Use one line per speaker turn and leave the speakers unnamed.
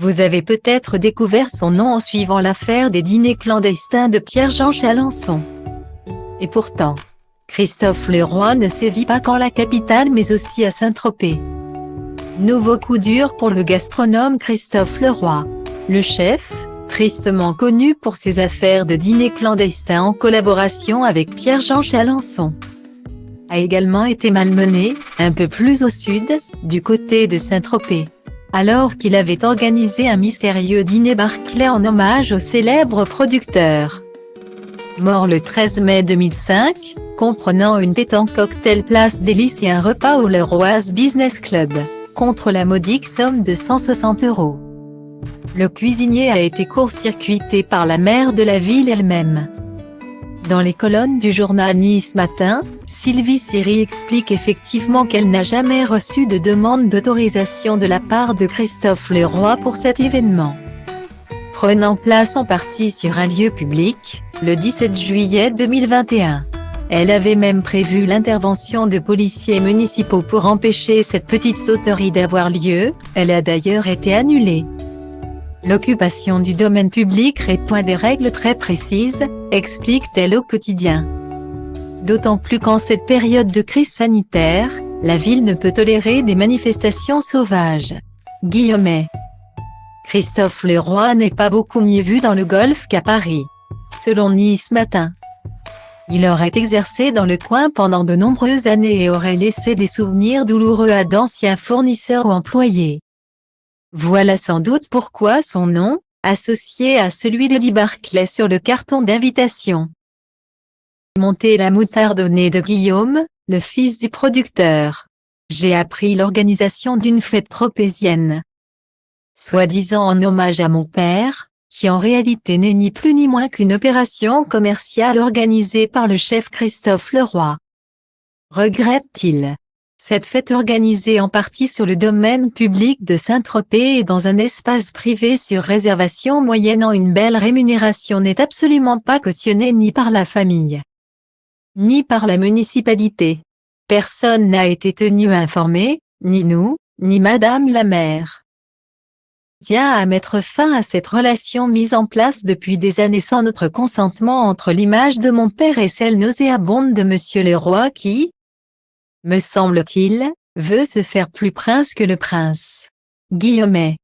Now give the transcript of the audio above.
Vous avez peut-être découvert son nom en suivant l'affaire des dîners clandestins de Pierre-Jean Chalencon. Et pourtant, Christophe Leroy ne sévit pas qu'en la capitale mais aussi à Saint-Tropez. Nouveau coup dur pour le gastronome Christophe Leroy. Le chef, tristement connu pour ses affaires de dîners clandestins en collaboration avec Pierre-Jean Chalencon, a également été malmené, un peu plus au sud, du côté de Saint-Tropez, alors qu'il avait organisé un mystérieux dîner Barclay en hommage au célèbre producteur. Mort le 13 mai 2005, comprenant une pétanque cocktail place Délices et un repas au Leroy's Business Club, contre la modique somme de 160 €. Le cuisinier a été court-circuité par la maire de la ville elle-même. Dans les colonnes du journal Nice Matin, Sylvie Siri explique effectivement qu'elle n'a jamais reçu de demande d'autorisation de la part de Christophe Leroy pour cet événement. Prenant place en partie sur un lieu public, le 17 juillet 2021. Elle avait même prévu l'intervention de policiers municipaux pour empêcher cette petite sauterie d'avoir lieu, elle a d'ailleurs été annulée. L'occupation du domaine public répond à des règles très précises, explique-t-elle au quotidien. D'autant plus qu'en cette période de crise sanitaire, la ville ne peut tolérer des manifestations sauvages. Guillemets. Christophe Leroy n'est pas beaucoup mieux vu dans le Golfe qu'à Paris, selon Nice Matin. Il aurait exercé dans le coin pendant de nombreuses années et aurait laissé des souvenirs douloureux à d'anciens fournisseurs ou employés. Voilà sans doute pourquoi son nom, associé à celui d'Eddie Barclay sur le carton d'invitation. Monter la moutarde au nez de Guillaume, le fils du producteur. J'ai appris l'organisation d'une fête tropézienne, soi-disant en hommage à mon père, qui en réalité n'est ni plus ni moins qu'une opération commerciale organisée par le chef Christophe Leroy. Regrette-t-il. Cette fête organisée en partie sur le domaine public de Saint-Tropez et dans un espace privé sur réservation moyennant une belle rémunération n'est absolument pas cautionnée ni par la famille, ni par la municipalité. Personne n'a été tenu informé, ni nous, ni Madame la maire. Tient à mettre fin à cette relation mise en place depuis des années sans notre consentement entre l'image de mon père et celle nauséabonde de Monsieur Leroy qui, me semble-t-il, veut se faire plus prince que le prince. Guillemets.